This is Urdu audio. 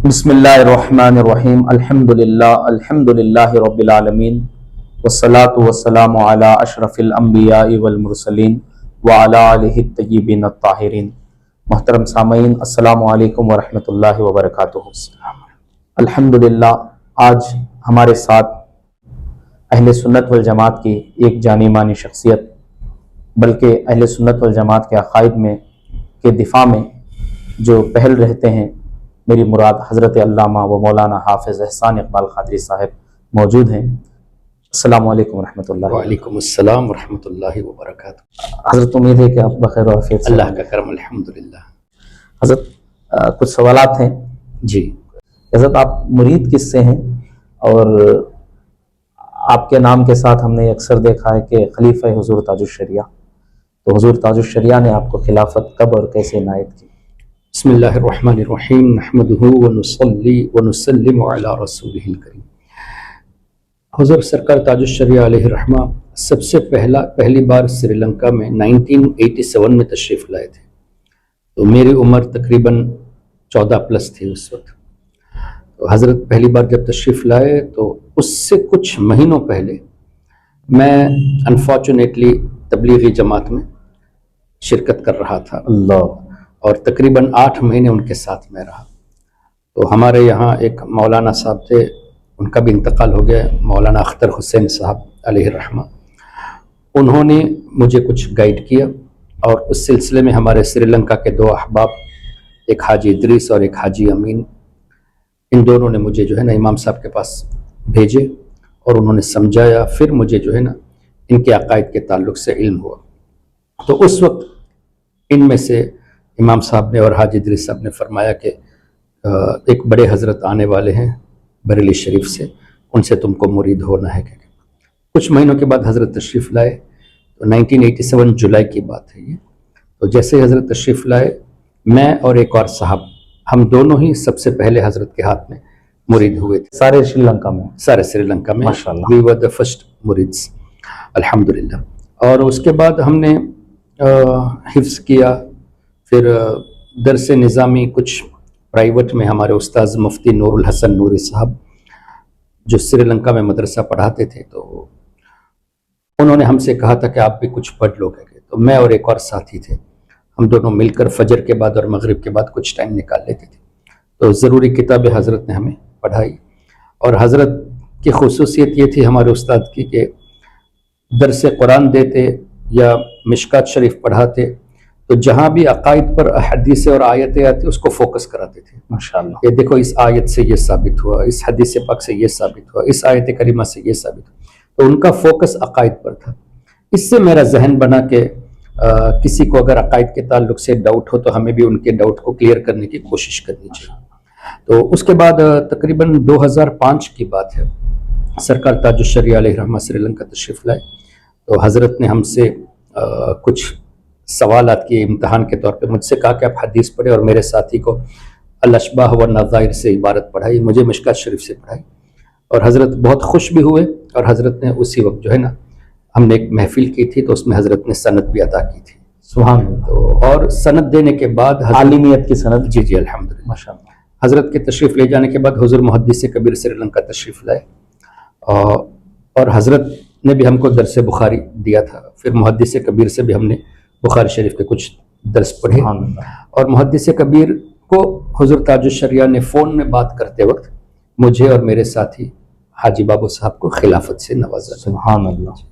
بسم اللہ الرحمن الرحیم الحمد للہ رب العالمین والصلاة والسلام علی اشرف الانبیاء والمرسلین وعلی آلہ الطیبین الطاہرین۔ محترم سامعین، السلام علیکم ورحمۃ اللہ وبرکاتہ۔ الحمدللہ آج ہمارے ساتھ اہل سنت والجماعت کی ایک جانی مانی شخصیت، بلکہ اہل سنت والجماعت کے عقائد میں کے دفاع میں جو پہل رہتے ہیں، میری مراد حضرت علامہ و مولانا حافظ احسان اقبال قادری صاحب موجود ہیں۔ السلام علیکم ورحمۃ اللہ۔ وعلیکم السلام ورحمۃ اللہ وبرکاتہ۔ حضرت، امید ہے کہ آپ بخیر و عافیت سے اللہ کا کرم، الحمدللہ۔ حضرت کچھ سوالات ہیں۔ جی حضرت، آپ مرید کس سے ہیں؟ اور آپ کے نام کے ساتھ ہم نے اکثر دیکھا ہے کہ خلیفہ حضور تاج الشریعہ، تو حضور تاج الشریعہ نے آپ کو خلافت کب اور کیسے عنایت کی؟ بسم اللہ الرحمن الرحیم، نحمدہ ونصلی ونسلم علی رسولہ الکریم۔ حضور سرکار تاج الشریعہ علیہ الرحمہ سب سے پہلی بار سری لنکا میں 1987 میں تشریف لائے تھے، تو میری عمر تقریباً 14+ تھی اس وقت۔ تو حضرت پہلی بار جب تشریف لائے تو اس سے کچھ مہینوں پہلے میں انفارچونیٹلی تبلیغی جماعت میں شرکت کر رہا تھا اللہ، اور تقریباً 8 مہینے ان کے ساتھ میں رہا۔ تو ہمارے یہاں ایک مولانا صاحب تھے، ان کا بھی انتقال ہو گیا، مولانا اختر حسین صاحب علیہ الرحمہ۔ انہوں نے مجھے کچھ گائیڈ کیا، اور اس سلسلے میں ہمارے سری لنکا کے 2 احباب، ایک حاجی ادریس اور ایک حاجی امین، ان دونوں نے مجھے جو ہے نا امام صاحب کے پاس بھیجے، اور انہوں نے سمجھایا، پھر مجھے جو ہے نا ان کے عقائد کے تعلق سے علم ہوا۔ تو اس وقت ان میں سے امام صاحب نے اور حاجی ادریس صاحب نے فرمایا کہ ایک بڑے حضرت آنے والے ہیں بریلی شریف سے، ان سے تم کو مرید ہونا ہے۔ کچھ مہینوں کے بعد حضرت تشریف لائے، تو 1987 جولائی کی بات ہے یہ۔ تو جیسے حضرت تشریف لائے، میں اور ایک اور صاحب، ہم دونوں ہی سب سے پہلے حضرت کے ہاتھ میں مرید ہوئے تھے، سارے سری لنکا میں؟ سارے سری لنکا میں، ماشاءاللہ، we were the first مریدز الحمدللہ۔ اور اس کے بعد ہم نے حفظ کیا، پھر درس نظامی کچھ پرائیویٹ میں ہمارے استاذ مفتی نور الحسن نوری صاحب جو سری لنکا میں مدرسہ پڑھاتے تھے، تو انہوں نے ہم سے کہا تھا کہ آپ بھی کچھ پڑھ لو گے۔ تو میں اور ایک اور ساتھی تھے، ہم دونوں مل کر فجر کے بعد اور مغرب کے بعد کچھ ٹائم نکال لیتے تھے۔ تو ضروری کتابیں حضرت نے ہمیں پڑھائی، اور حضرت کی خصوصیت یہ تھی ہمارے استاد کی کہ درس قرآن دیتے یا مشکات شریف پڑھاتے تو جہاں بھی عقائد پر حدیث اور آیتیں آتی اس کو فوکس کراتے تھے۔ ماشاءاللہ، کہ دیکھو اس آیت سے یہ ثابت ہوا، اس حدیث پاک سے یہ ثابت ہوا، اس آیت کریمہ سے یہ ثابت ہوا۔ تو ان کا فوکس عقائد پر تھا۔ اس سے میرا ذہن بنا کہ کسی کو اگر عقائد کے تعلق سے ڈاؤٹ ہو تو ہمیں بھی ان کے ڈاؤٹ کو کلیئر کرنے کی کوشش کرنی چاہیے۔ تو اس کے بعد تقریباً 2005 کی بات ہے، سرکار تاج الشریعہ علیہ الرحمہ سری لنکا تشریف لائے، تو حضرت نے ہم سے کچھ سوالات کی امتحان کے طور پہ، مجھ سے کہا کہ آپ حدیث پڑھیں، اور میرے ساتھی کو الاشباہ والنظائر سے عبارت پڑھائی، مجھے مشکات شریف سے پڑھائی، اور حضرت بہت خوش بھی ہوئے۔ اور حضرت نے اسی وقت جو ہے نا، ہم نے ایک محفل کی تھی تو اس میں حضرت نے سند بھی عطا کی تھی، سبحان اللہ، تو اور سند دینے کے بعد عالمیت کی سند۔ جی الحمدللہ۔ ماشاءاللہ، حضرت کے تشریف لے جانے کے بعد حضور محدث کبیر سری لنکا تشریف لائے، اور حضرت نے بھی ہم کو درس بخاری دیا تھا۔ پھر محدث کبیر سے بھی ہم نے بخاری شریف کے کچھ درس پڑھے، سبحان اللہ، اور محدث کبیر کو حضور تاج الشریعہ نے فون میں بات کرتے وقت مجھے اور میرے ساتھی حاجی بابو صاحب کو خلافت سے نوازا۔ سبحان اللہ۔